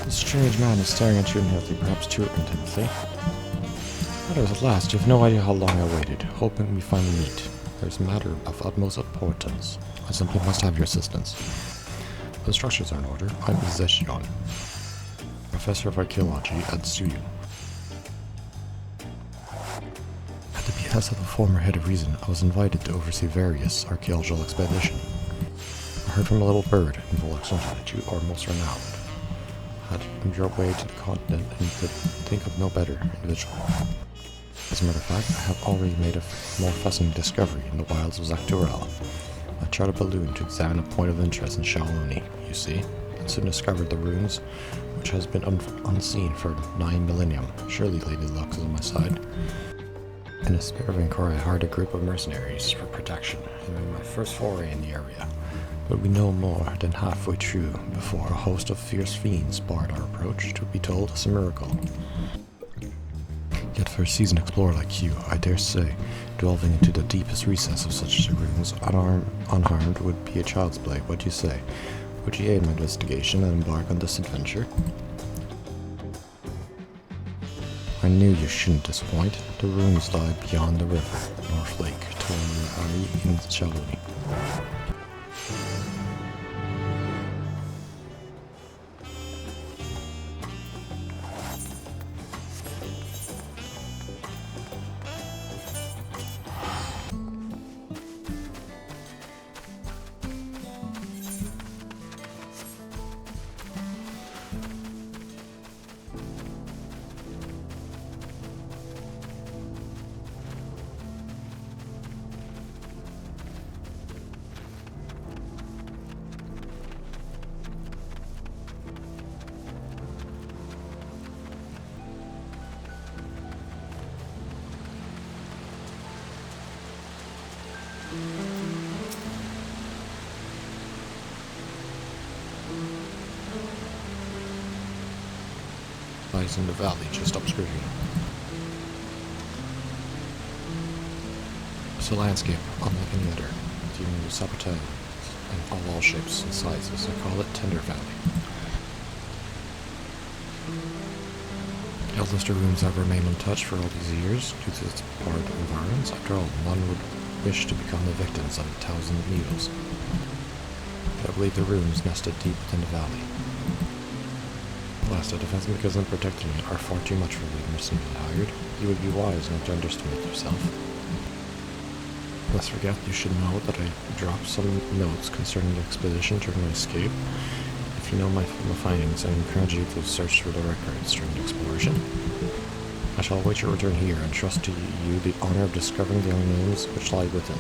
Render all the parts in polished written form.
The strange man is staring at you intently, perhaps too intensely. Matters at last. You have no idea how long I waited, hoping we finally meet. There's a matter of utmost importance. I simply must have your assistance. The structures are in order. I'm Zeshion, Professor of Archaeology at Tsuyu. At the behest of the former head of Reason, I was invited to oversee various archaeological expeditions. I heard from a little bird in Volexonta that you are most renowned. Had your way to the continent and you could think of no better individual. As a matter of fact, I have already made a more fascinating discovery in the wilds of Cactuar. I chartered a balloon to examine a point of interest in Shaoloni, you see, and soon discovered the ruins, which has been unseen for 9 millennium. Surely Lady Luck is on my side. In a spare Vancouver, I hired a group of mercenaries for protection, and made my first foray in the area. But we no more than halfway through before a host of fierce fiends barred our approach. To be told, it's a miracle. Yet for a seasoned explorer like you, I dare say, delving into the deepest recess of such ruins unharmed would be a child's play. What do you say? Would you aid my investigation and embark on this adventure? I knew you shouldn't disappoint. The ruins lie beyond the river, North Lake, Tuanari in Shaoloni. Lies in the valley just upstream. It's a landscape unlike any other, dealing with sabotage in all shapes and sizes. I call it Tender Valley. The eldest rooms have remained untouched for all these years due to its poor environments. After all, none would wish to become the victims of 1,000 needles. I believe the rooms nested deep within the valley. Alas, the defense mechanism protecting it are far too much for the mercenary hired. You would be wise not to underestimate yourself. Lest forget, you should know that I dropped some notes concerning the expedition during my escape. If you know my findings, I encourage you to search through the records during the exploration. I shall await your return here and trust to you the honor of discovering the unknowns which lie within.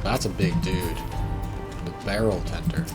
That's a big dude. The barrel tender.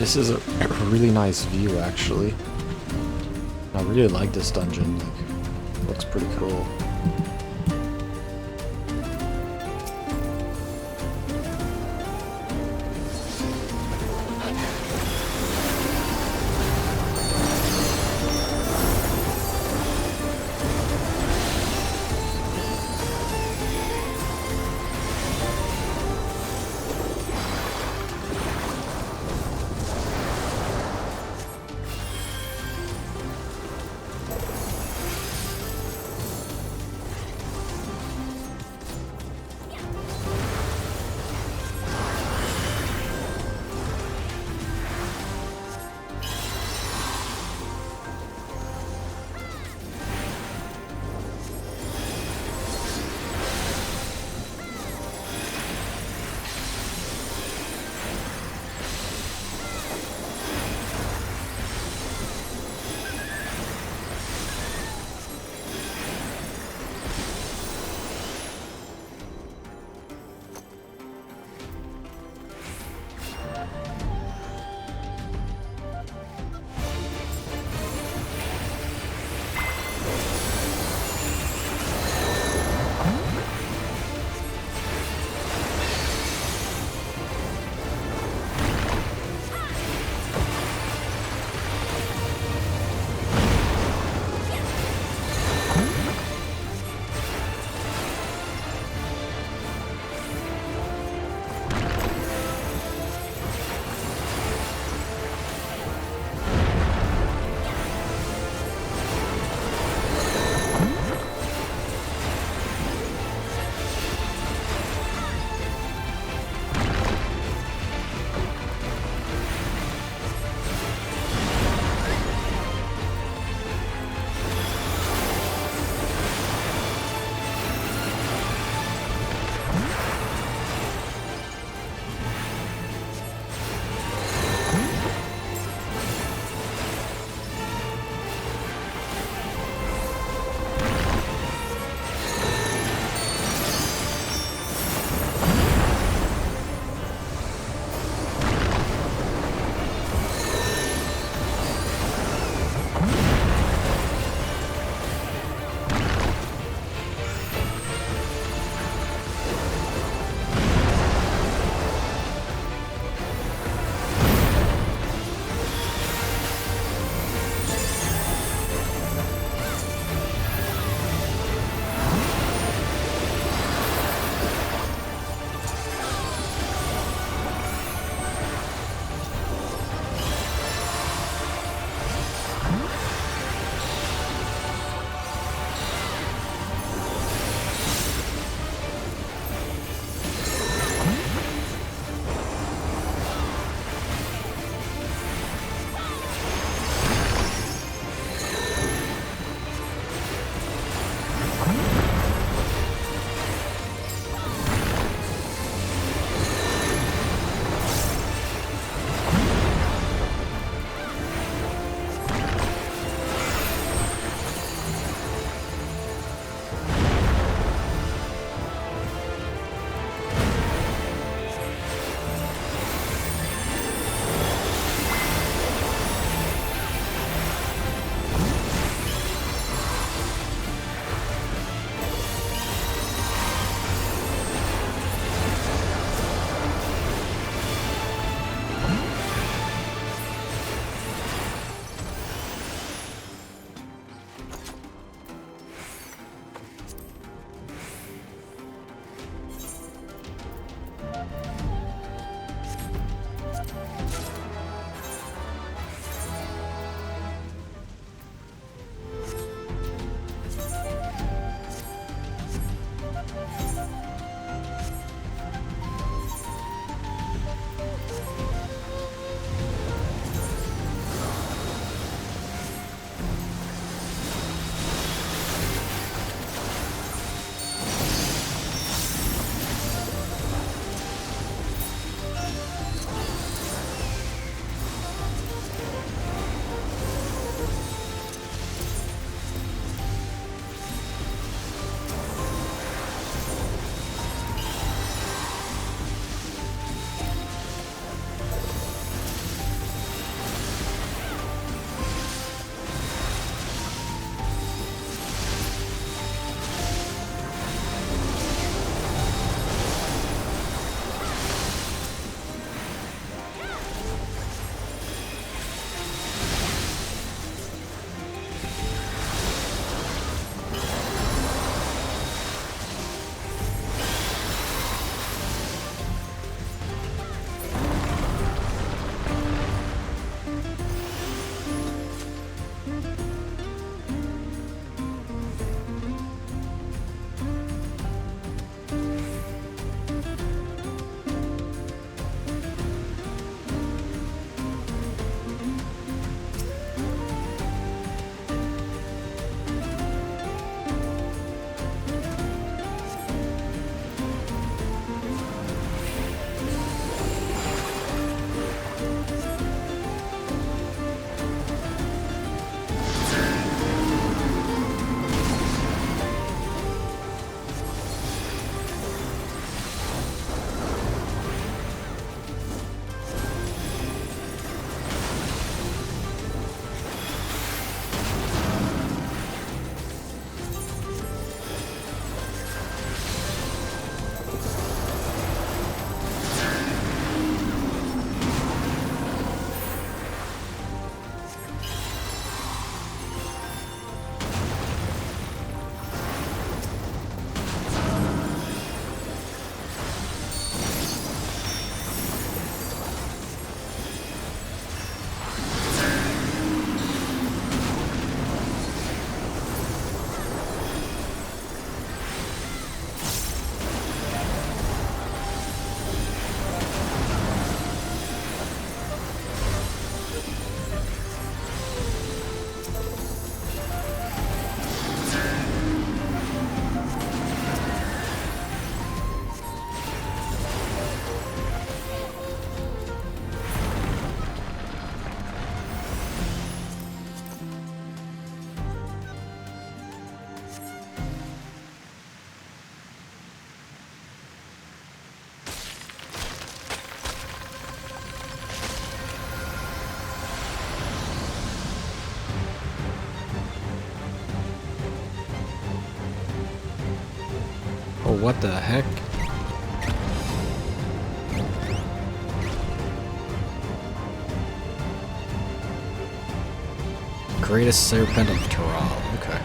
This is a really nice view, actually. I really like this dungeon. Like, looks pretty cool. what the heck? Greatest serpent of Toral. Okay.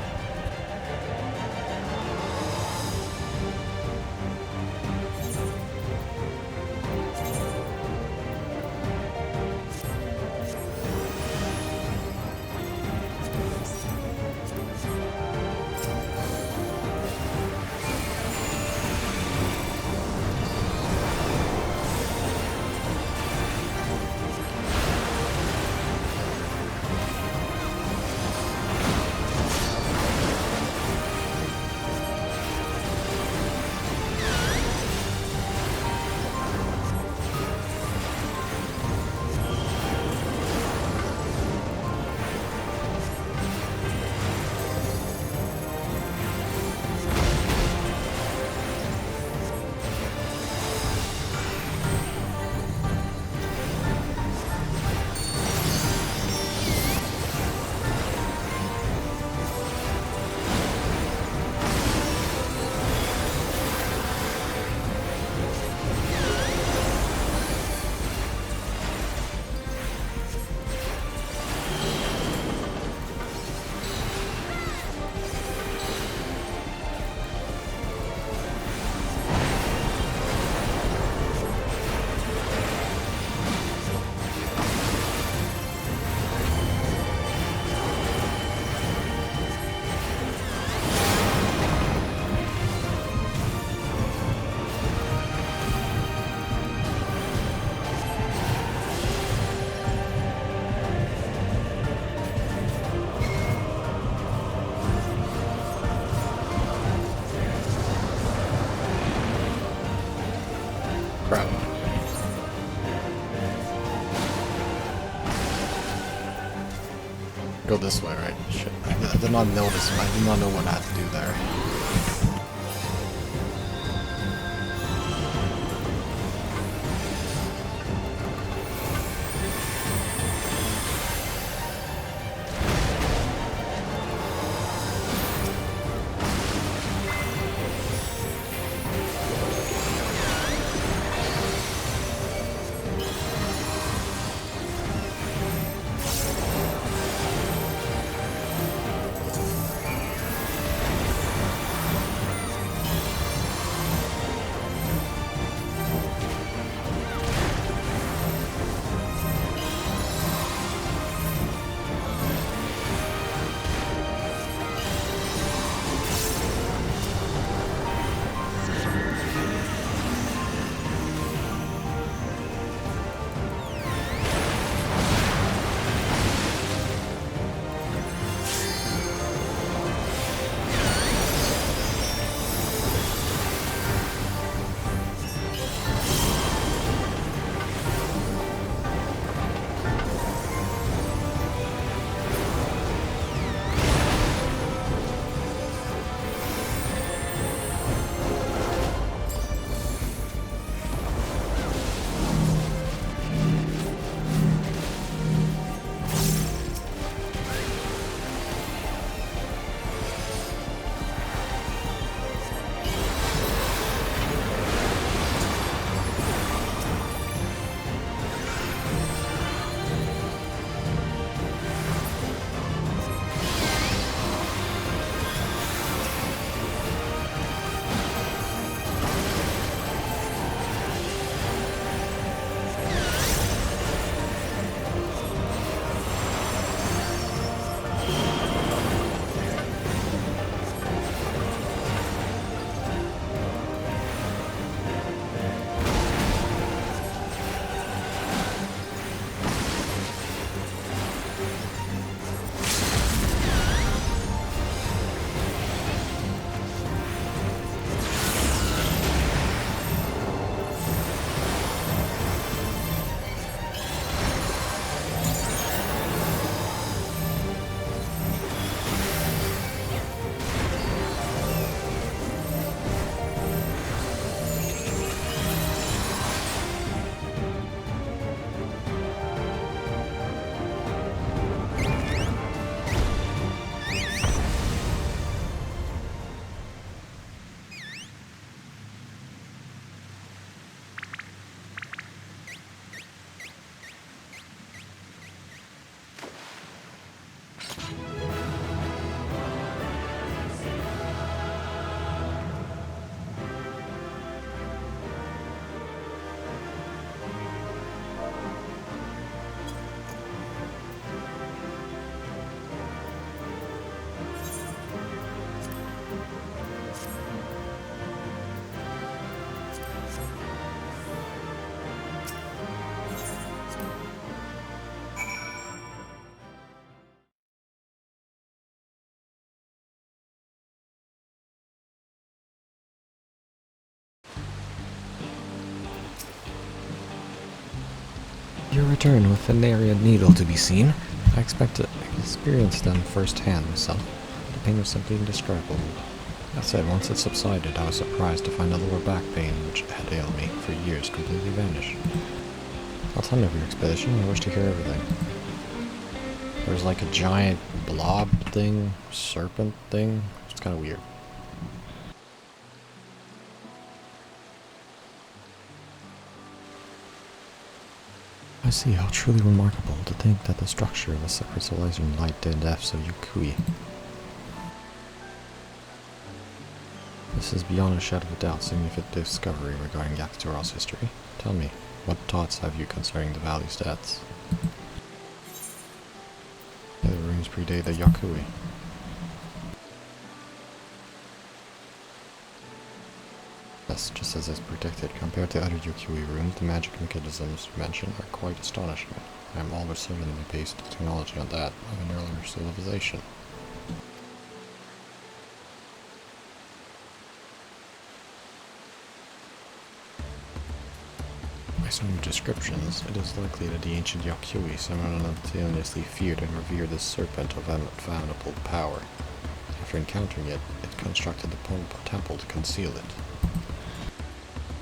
Crap. Go this way, right? Shit. I did not notice. I did not know what I had to do there. Your return with Venarian needle to be seen. I expect to experience them firsthand myself. The pain was simply indescribable. That said, once it subsided, I was surprised to find the lower back pain, which had ailed me for years, completely vanished. I'll tell me of your expedition. I wish to hear everything. There's like a giant blob thing, serpent thing. It's kind of weird. I see how truly remarkable to think that the structure of a separate civilization lied the deaths of Yukui. This is beyond a shadow of a doubt significant discovery regarding Cactuar's history. Tell me, what thoughts have you concerning the valley's deaths? The ruins predate the Yukui. Yes, just as is predicted, compared to other Yukui ruins, the magic mechanisms mentioned are quite astonishing. I am almost certain they based the technology on that of an earlier civilization. Based on your descriptions, it is likely that the ancient Yukui simultaneously feared and revered this serpent of unfathomable power. After encountering it, it constructed the temple to conceal it.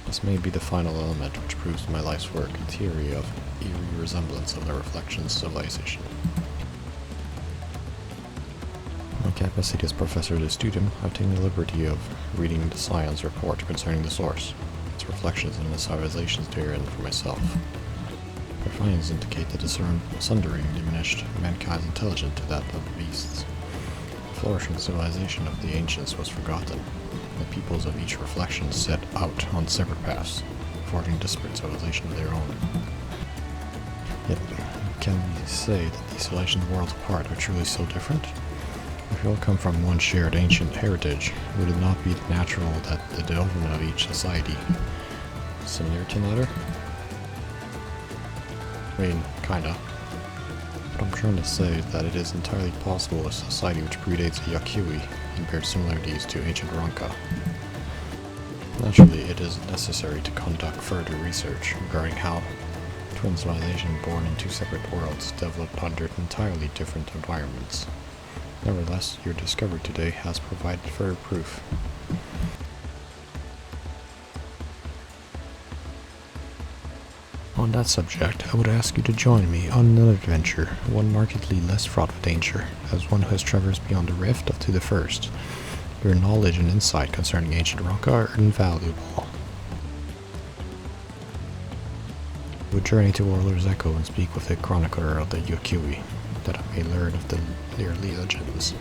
This may be the final element which proves my life's work, a theory of eerie resemblance of the reflection civilization. My capacity as professor of the student, I've taken the liberty of reading the science report concerning the source, its reflections in the civilizations therein for myself. Their findings indicate that the sundering diminished mankind's intelligence to that of the beasts. The flourishing civilization of the ancients was forgotten. The peoples of each reflection set out on separate paths, forging disparate civilization of their own. Yet, can we say that these civilizations worlds apart are truly so different? If we all come from one shared ancient heritage, would it not be natural that the development of each society is similar to another? I mean, kinda. What I'm trying to say is that it is entirely possible a society which predates the Yukui and bears similarities to ancient Ronka. Naturally, it is necessary to conduct further research regarding how twin civilizations born in two separate worlds developed under entirely different environments. Nevertheless, your discovery today has provided further proof. On that subject, I would ask you to join me on another adventure, one markedly less fraught with danger, as one who has traversed beyond the rift up to the first. Your knowledge and insight concerning ancient Ronka are invaluable. I would journey to Warlord's Echo and speak with the chronicler of the Yukui, that I may learn of their legends.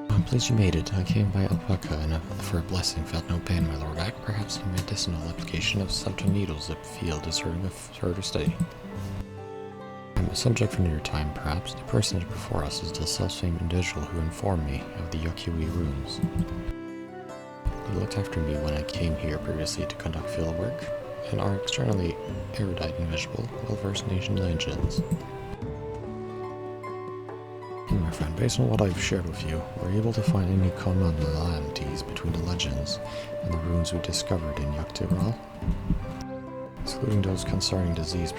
I'm pleased you made it. I came by alpaca and for a blessing felt no pain, my lord. Perhaps a medicinal application of subtle needles that field deserving of further study. I'm a subject for near time, perhaps. The personage before us is the self-same individual who informed me of the Yukui runes. He looked after me when I came here previously to conduct field work, and are externally erudite and visual, well-versed in ancient legends. My friend, based on what I've shared with you, were you able to find any commonalities between the legends and the runes we discovered in Dawntrail? Excluding those concerning disease,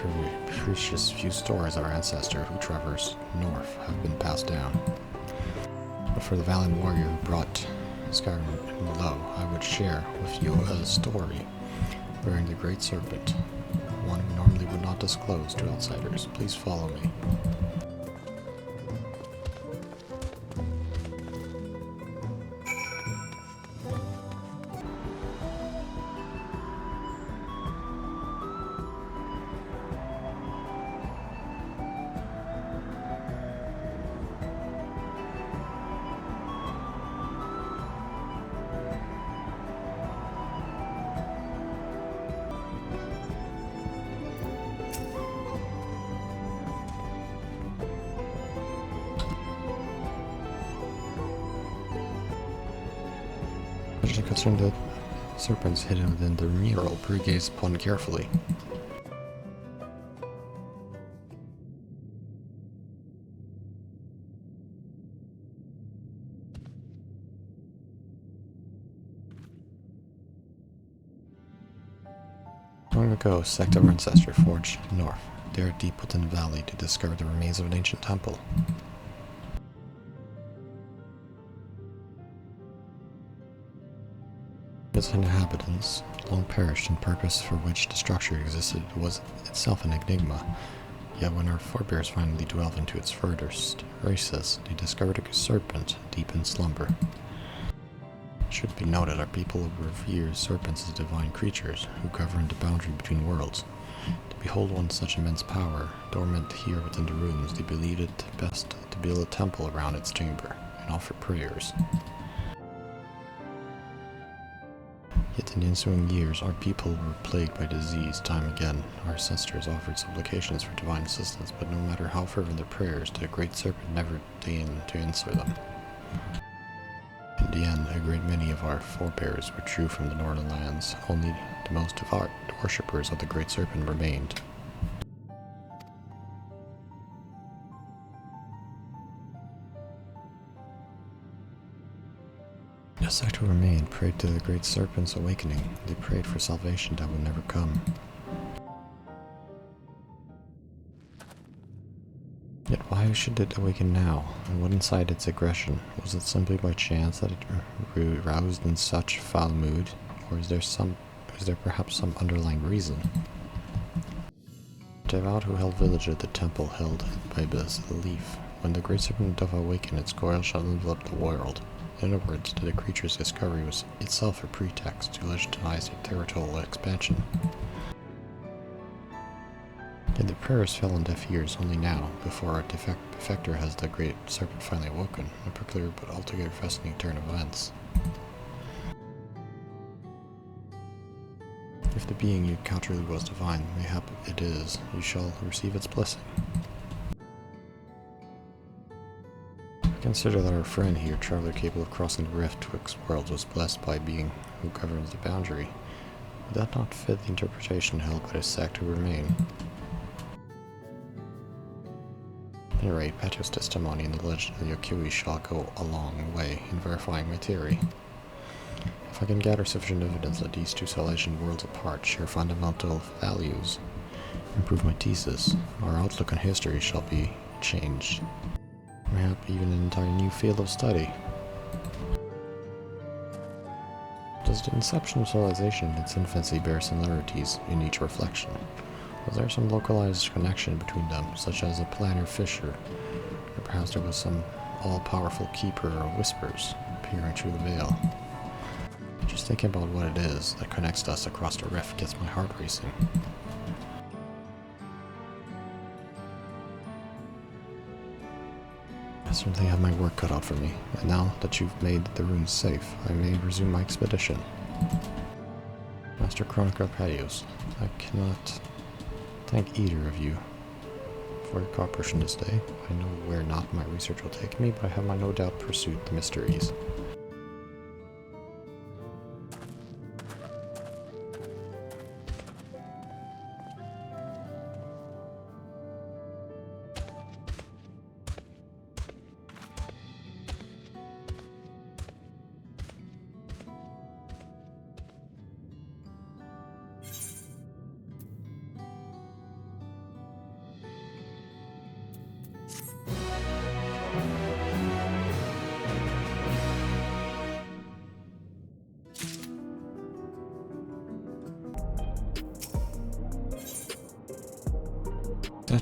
precious few stories of our ancestor who traversed north have been passed down. But for the valiant warrior who brought Skyrim below, I would share with you a story bearing the Great Serpent, one we normally would not disclose to outsiders. Please follow me. especially concerning the serpents hidden within the mural. Pre gaze upon carefully. Long ago, a sect of our ancestors forged north, there deep within the valley, to discover the remains of an ancient temple. Its inhabitants long perished, and purpose for which the structure existed was itself an enigma. Yet when our forebears finally delved into its furthest races, they discovered a serpent deep in slumber. It should be noted our people revere serpents as divine creatures who govern the boundary between worlds. To behold one such immense power, dormant here within the ruins, they believed it best to build a temple around its chamber and offer prayers. Yet in the ensuing years, our people were plagued by disease time again. Our ancestors offered supplications for divine assistance, but no matter how fervent their prayers, the great serpent never deigned to answer them. In the end, a great many of our forebears withdrew from the northern lands. Only the most devout worshippers of the great serpent remained. The sect who remained prayed to the great serpent's awakening. They prayed for salvation that would never come. Yet why should it awaken now? And what incited its aggression? Was it simply by chance that it roused in such foul mood? Or is there perhaps some underlying reason? The devout who held village at the temple held it by this belief. When the great serpent doth awaken, its coil shall envelop the world. In other words, the creature's discovery was itself a pretext to legitimize a territorial expansion. Yet the prayers fell on deaf ears only now, before our defector has the great serpent finally awoken, a peculiar but altogether fascinating turn of events. If the being you encountered truly was divine, mayhap it is, you shall receive its blessing. Consider that our friend here, traveler capable of crossing the rift twixt worlds, was blessed by a being who governs the boundary. Would that not fit the interpretation held by the sect who remain? At any rate, Petro's testimony and the legend of the Yokui shall go a long way in verifying my theory. If I can gather sufficient evidence that these two salvation worlds apart share fundamental values, improve my thesis, our outlook on history shall be changed. Perhaps even an entire new field of study. Does the inception of civilization in its infancy bear similarities in each reflection? Was there some localized connection between them, such as a planner fisher, or perhaps there was some all-powerful keeper of whispers peering through the veil? Just thinking about what it is that connects us across the rift gets my heart racing. I certainly have my work cut out for me, and now that you've made the ruins safe, I may resume my expedition. Master Chronica Patios, I cannot thank either of you for your cooperation this day. I know where not my research will take me, but I have no doubt pursued the mysteries.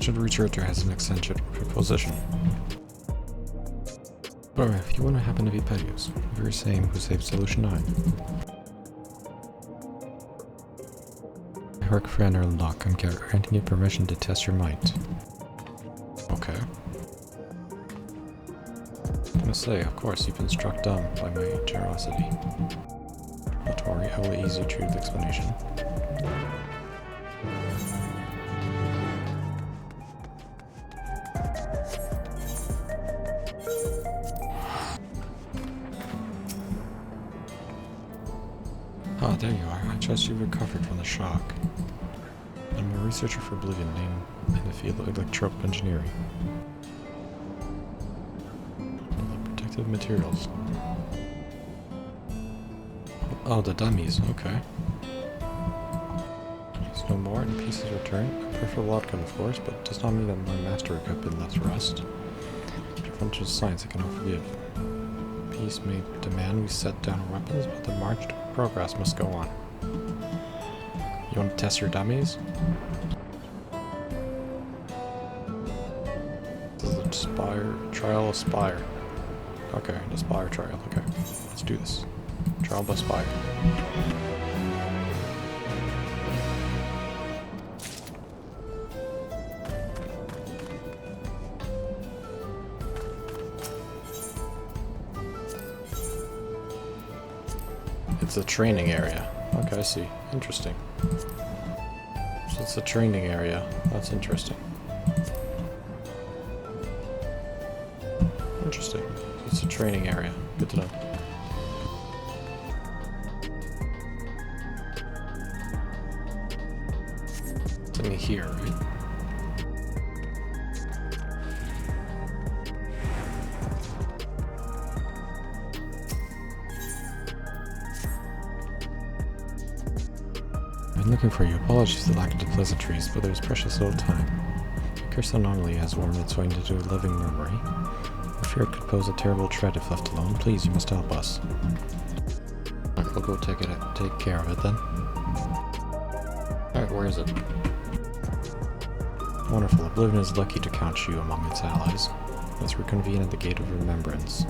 The researcher has an eccentric proposition. Alright, if you want to happen to be Petius, the very same who saved Solution 9. I work for Lock. I'm granting you permission to test your might. Okay. I'm gonna say, of course, you've been struck dumb by my generosity. Don't worry, I will ease you through the explanation. there you are. I trust you recovered from the shock. I'm a researcher for Oblivion in the field of electrope engineering. Protective materials. Oh, the dummies, okay. There's no more, and pieces return. A preferable outcome, of course, but does not mean that my masterwork have been left to rust. Frontier science I cannot forgive. Peace may demand we set down our weapons, but the march to progress must go on. You want to test your dummies? This is the trial of Spire. Okay, the Spire trial. Okay, let's do this. Trial by Spire. It's a training area. Okay, I see. Interesting. So it's a training area. That's interesting. Interesting. It's a training area. Good to know. It's only here, right? I've been looking for you. Apologies for the lack of the pleasantries, but there's precious little time. The cursed anomaly has wormed its way into a living memory. I fear it could pose a terrible threat if left alone. Please, you must help us. Alright, we'll go take care of it then. Alright, where is it? Wonderful. Oblivion is lucky to count you among its allies. Let's reconvene at the Gate of Remembrance.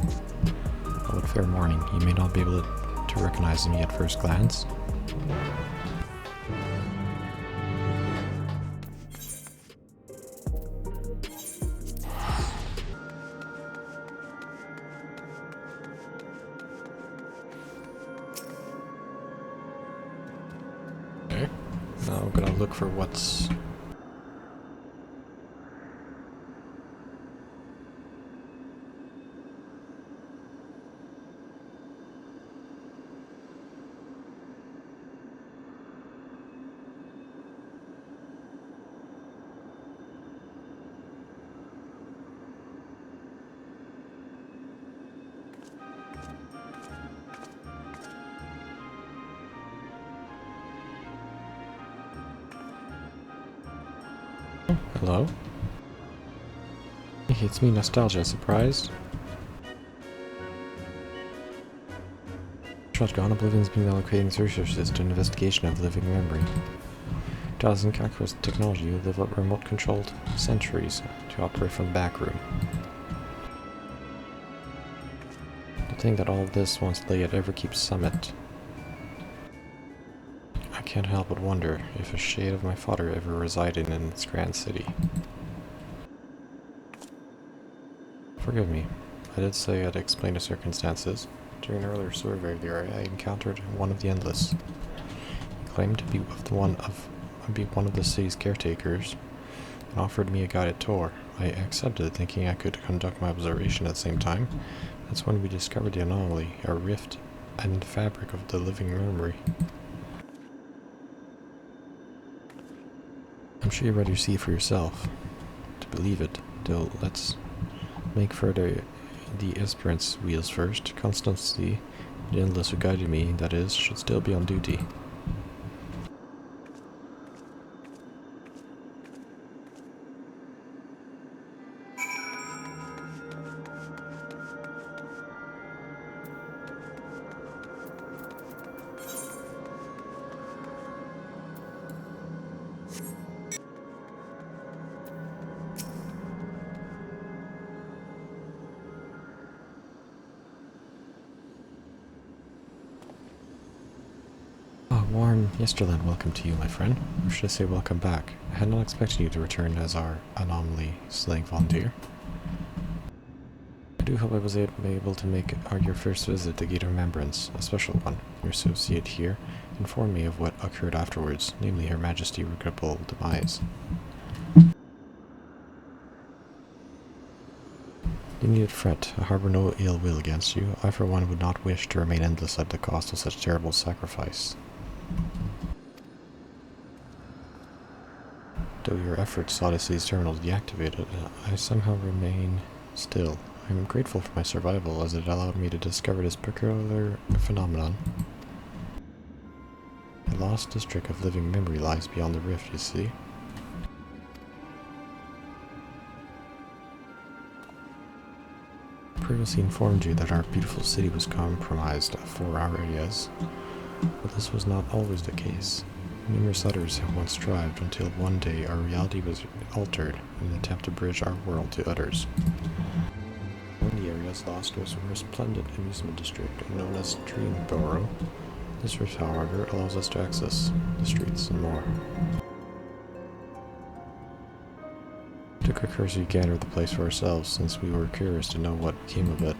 Oh, with fair warning, you may not be able to recognize me at first glance. Okay. Now I'm gonna look for what's... Hello? Hey, it's me, Nostalgia. Surprised? Shotgun Oblivion's been allocating resources to investigation of living memory. Dozens Cactuar's technology will develop remote-controlled sentries to operate from the back room. To think that all of this once lay at Everkeep Summit. I can't help but wonder if a shade of my father ever resided in its grand city. Forgive me, I did say I'd explain the circumstances. During an earlier survey of the area, I encountered one of the Endless. He claimed to be one of the city's caretakers, and offered me a guided tour. I accepted, thinking I could conduct my observation at the same time. That's when we discovered the anomaly, a rift in the fabric of the living memory. I'm sure you're ready to see it for yourself. To believe it, though, let's make further the Esperance wheels first. Constancy, the Endless who guided me, that is, should still be on duty. Warm Yesterland welcome to you, my friend. Or should I say welcome back? I had not expected you to return as our anomaly slaying volunteer. I do hope I was able to make your first visit to Gate of Remembrance, a special one. Your associate here informed me of what occurred afterwards, namely Her Majesty's regrettable demise. You needn't fret. I harbor no ill will against you. I for one would not wish to remain endless at the cost of such terrible sacrifice. Though your efforts sought to see these terminals deactivated, I somehow remain still. I am grateful for my survival as it allowed me to discover this peculiar phenomenon. The lost district of living memory lies beyond the rift, you see. Previously informed you that our beautiful city was compromised for our areas, but this was not always the case. Numerous others have once thrived until one day our reality was altered in an attempt to bridge our world to others. One of the areas lost was a resplendent amusement district known as Dreamborough. This rift, however, allows us to access the streets and more. Took a cursory gander of the place for ourselves since we were curious to know what came of it.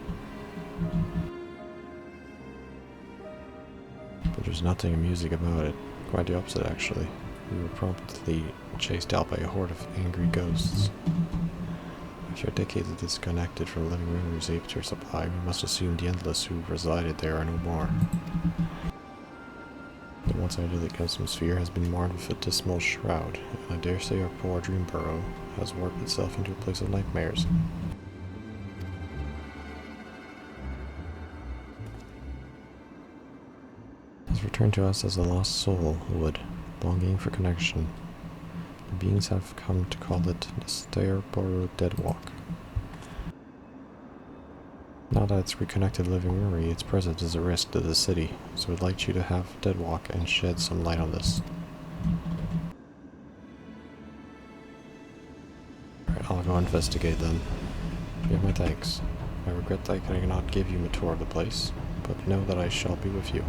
But there's nothing amusing about it. Quite the opposite, actually. We were promptly chased out by a horde of angry ghosts. After decades of disconnected from living memories of Aether supply, we must assume the endless who resided there are no more. The once idyllic atmosphere has been marred with a dismal shroud, and I dare say our poor Dreamborough has warped itself into a place of nightmares. Has returned to us as a lost soul would, longing for connection. The beings have come to call it the Deadwalk. Now that it's reconnected living memory, its presence is a risk to the city, so I'd like you to have Deadwalk and shed some light on this. Alright, I'll go investigate then. You have my thanks. I regret that I cannot give you a tour of the place, but know that I shall be with you.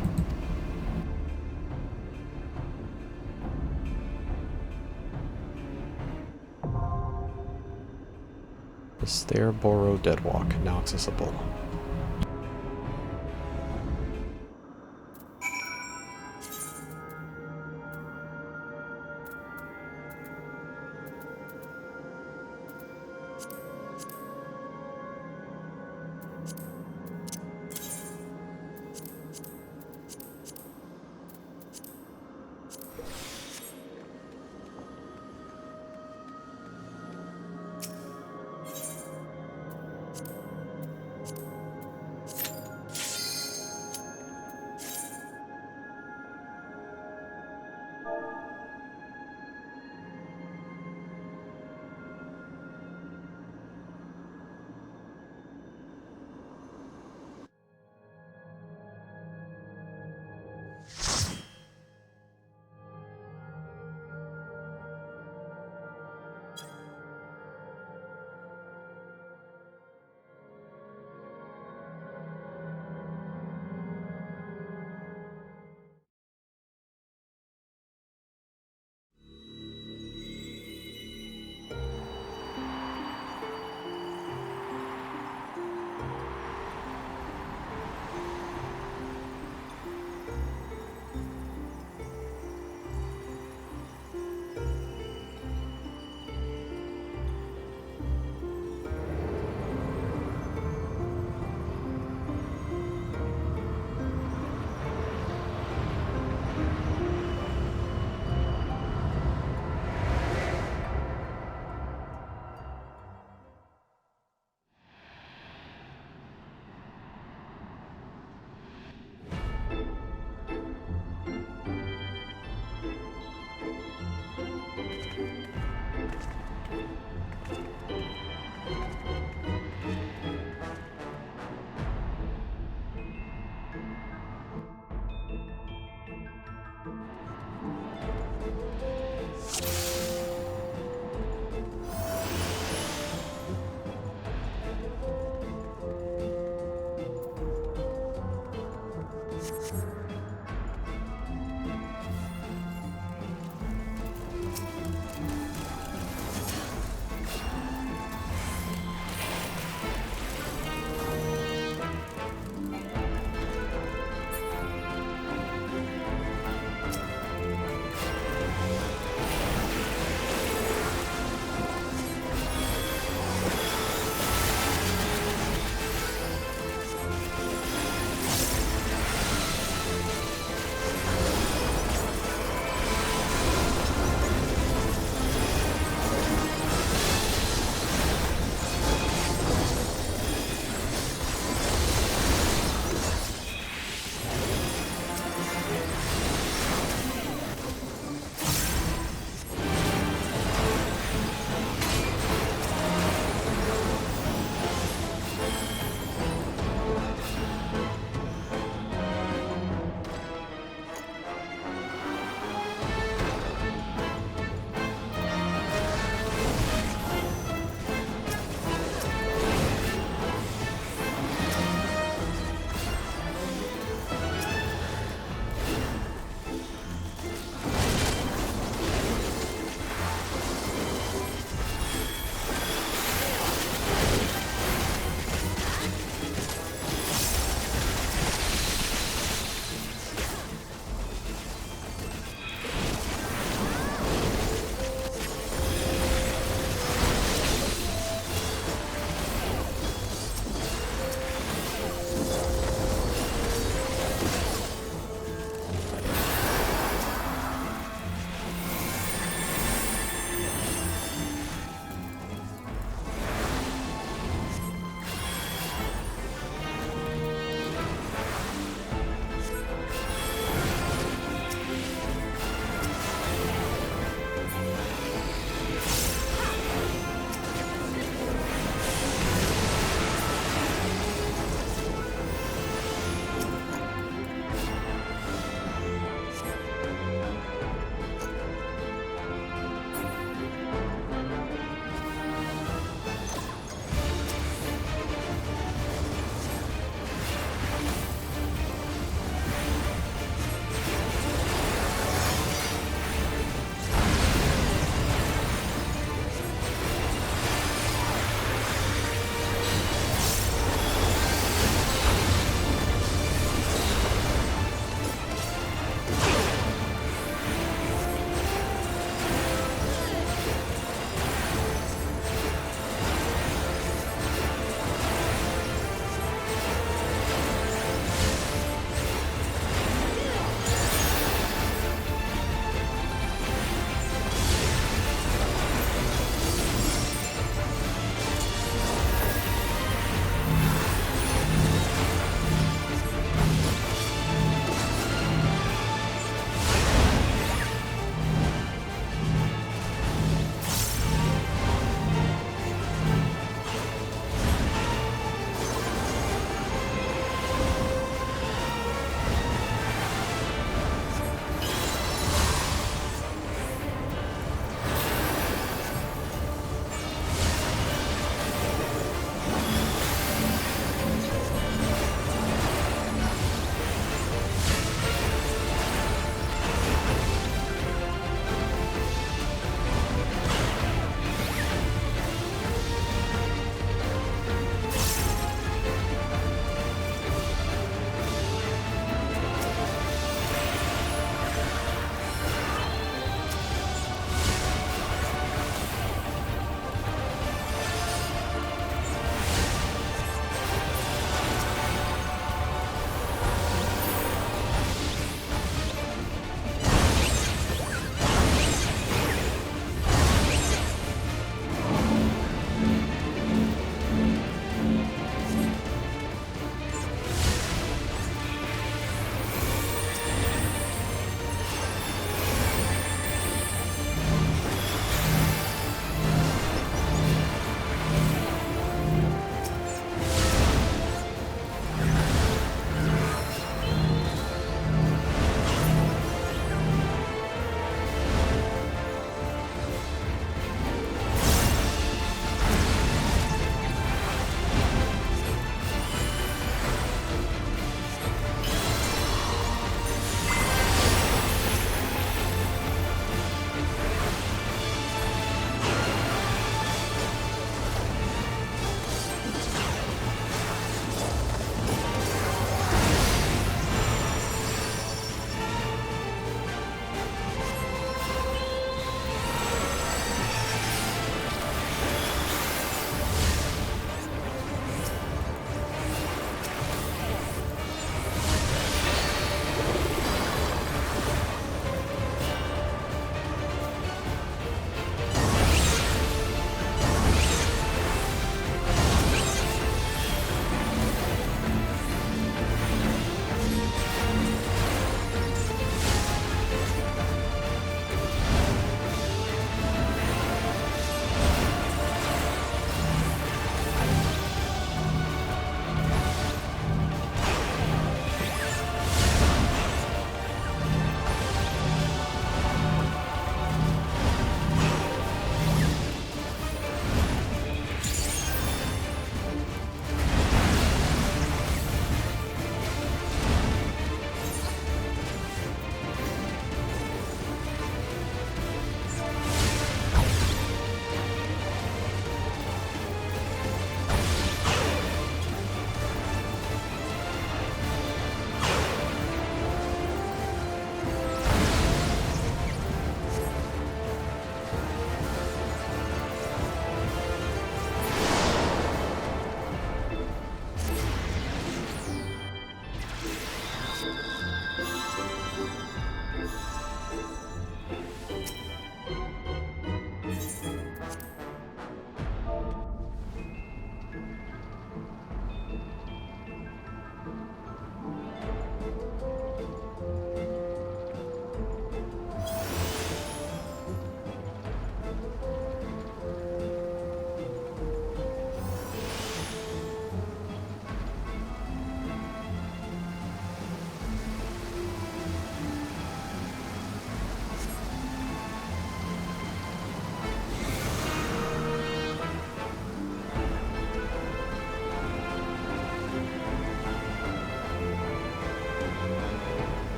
The Stairborough Deadwalk, now accessible.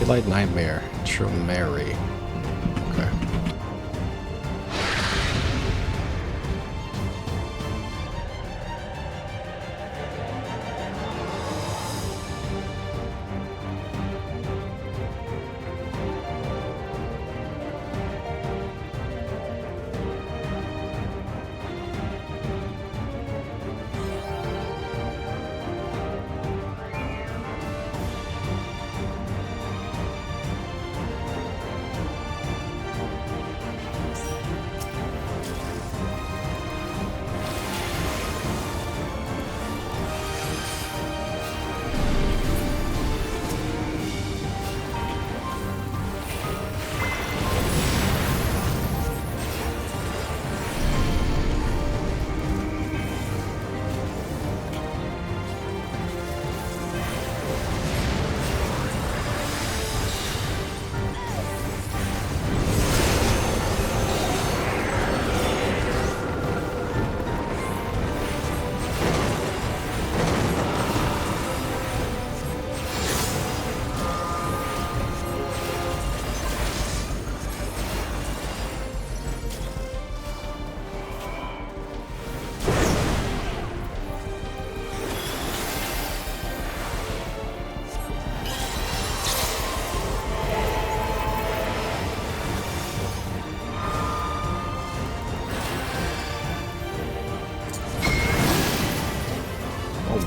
Twilight Nightmare. Trumeri. Okay.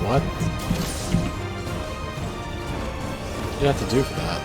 What? What do you have to do for that?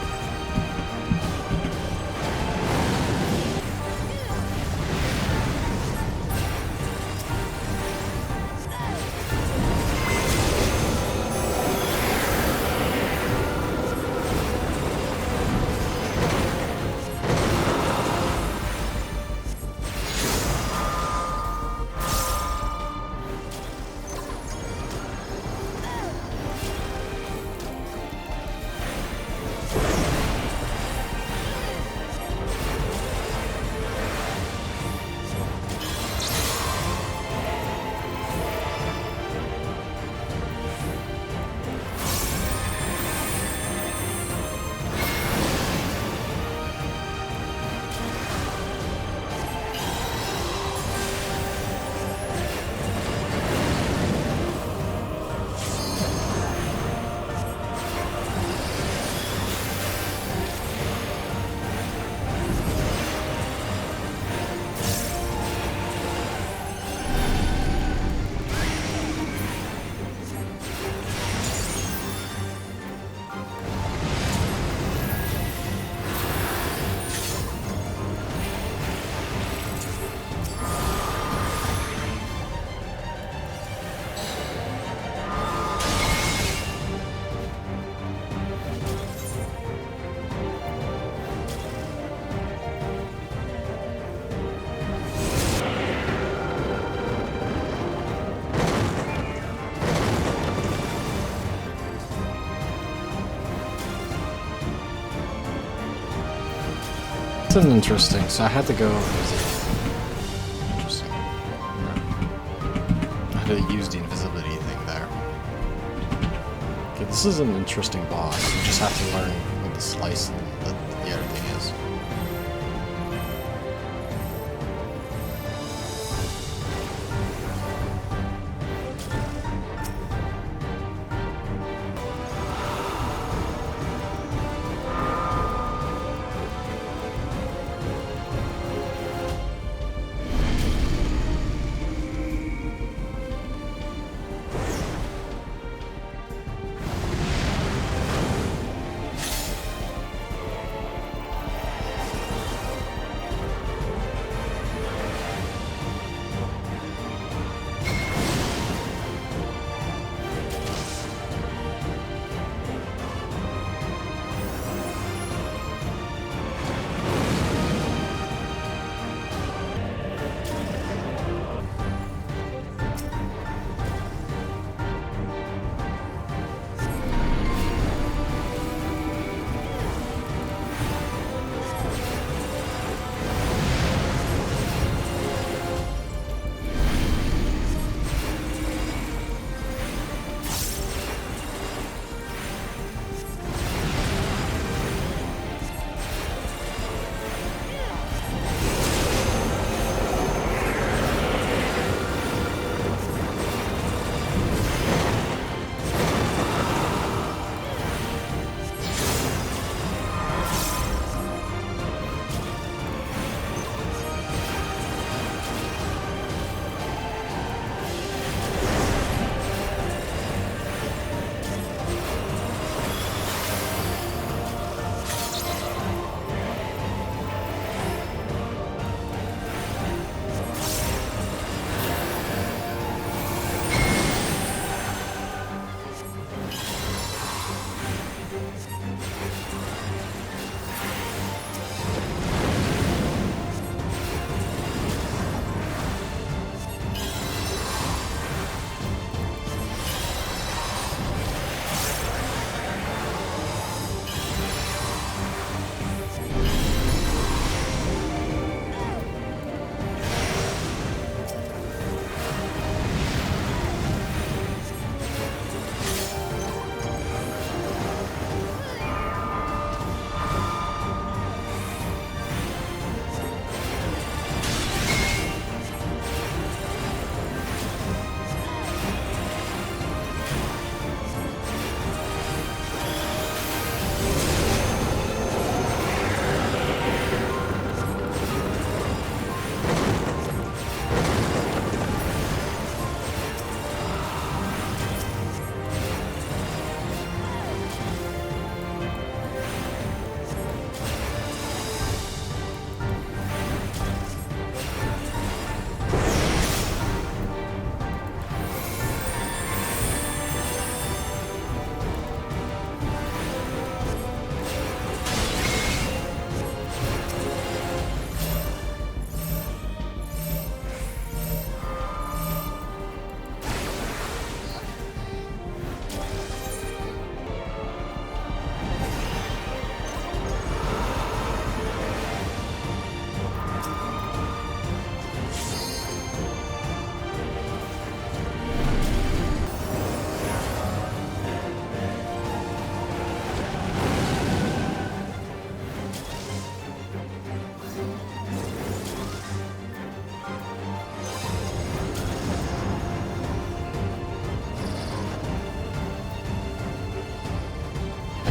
It's an interesting, so I had to go. Interesting. I had to use the invisibility thing there. Okay, this is an interesting boss. You just have to learn what the slice and the other thing is.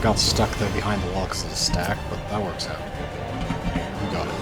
I got stuck there behind the wall because of the stack, but that works out. We got it.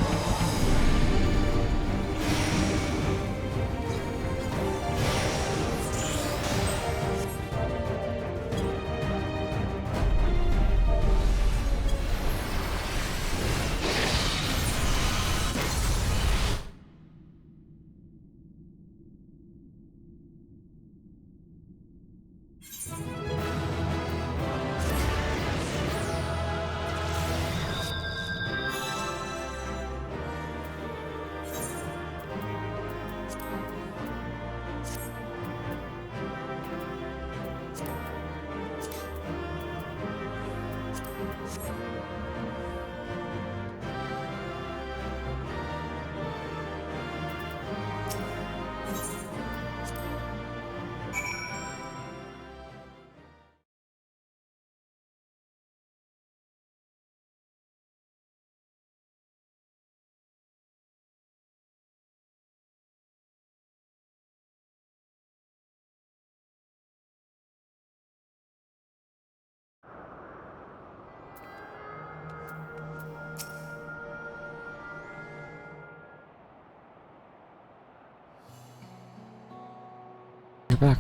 You're back.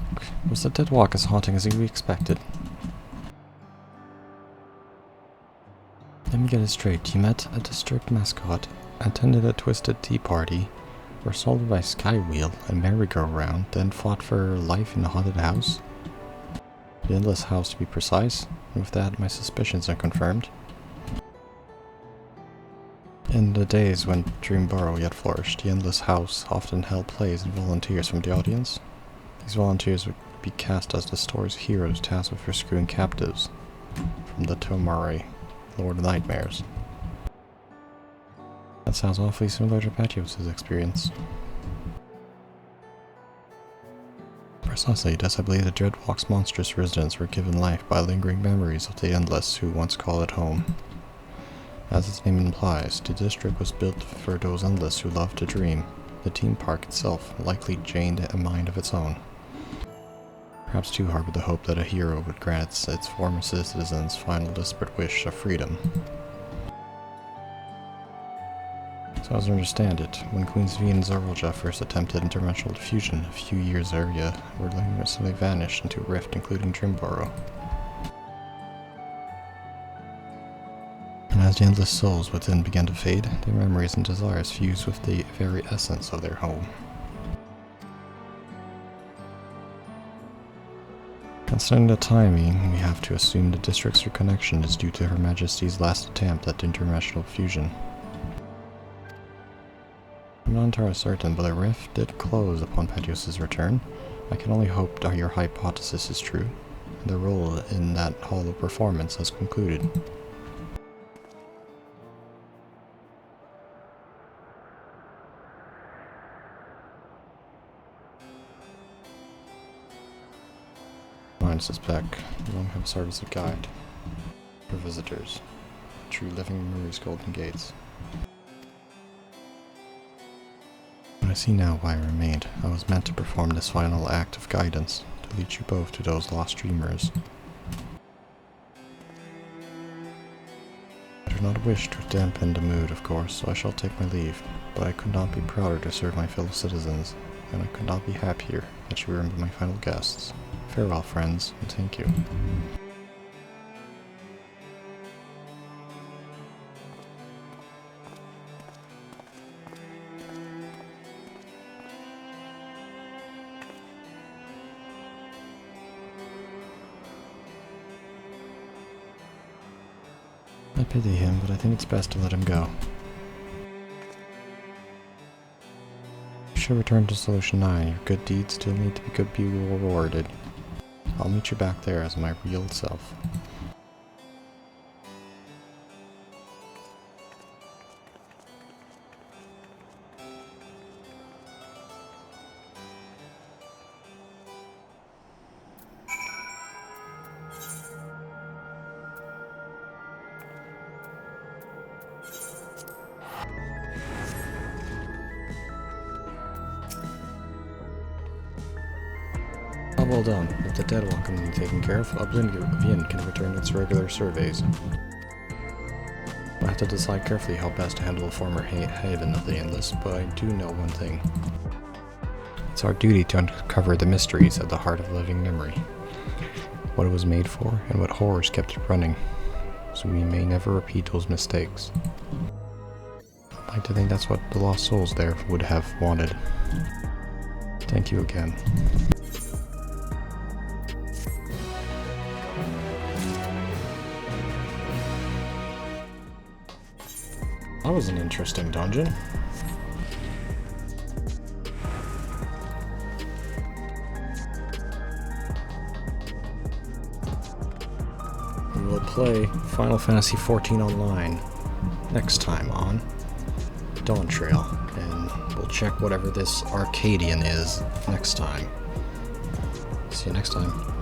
Was the Deadwalk as haunting as we expected? Let me get it straight. You met a district mascot, attended a twisted tea party, were assaulted by Skywheel and merry-go-round, then fought for life in a haunted house? The Endless House, to be precise. And with that, my suspicions are confirmed. In the days when Dreamborough yet flourished, the Endless House often held plays and volunteers from the audience. These volunteers would be cast as the story's heroes tasked with rescuing captives from the Tomari, Lord of Nightmares. That sounds awfully similar to Patios' experience. Precisely, thus I believe the Deadwalk's monstrous residents were given life by lingering memories of the Endless who once called it home. As its name implies, the district was built for those Endless who love to dream. The theme park itself likely gained a mind of its own. Perhaps too hard with the hope that a hero would grant its former citizens' final desperate wish of freedom. So as I understand it, when Queens V and Zoralja first attempted interdimensional diffusion a few years earlier, were suddenly vanished into a rift including Dreamborough. And as the endless souls within began to fade, their memories and desires fused with the very essence of their home. Considering the timing, we have to assume the district's reconnection is due to Her Majesty's last attempt at interdimensional fusion. I'm not entirely certain, but the rift did close upon Patios' return. I can only hope that your hypothesis is true, and their role in that hollow performance has concluded. This is Beck. We only have a service of guide for visitors. True living memories, golden gates. I see now why I remained. I was meant to perform this final act of guidance, to lead you both to those lost dreamers. I do not wish to dampen the mood, of course, so I shall take my leave, but I could not be prouder to serve my fellow citizens, and I could not be happier that you were my final guests. Farewell, friends, and thank you. I pity him, but I think it's best to let him go. You should return to Solution 9. Your good deeds still need to be rewarded. I'll meet you back there as my real self. well done. With the Deadwalk community taken care of, Oblivion can return its regular surveys. I have to decide carefully how best to handle the former haven of the Endless, but I do know one thing. It's our duty to uncover the mysteries at the heart of living memory. What it was made for, and what horrors kept it running, so we may never repeat those mistakes. I'd like to think that's what the lost souls there would have wanted. Thank you again. That was an interesting dungeon. We will play Final Fantasy XIV Online next time on Dawntrail, and we'll check whatever this Arcadian is next time. See you next time.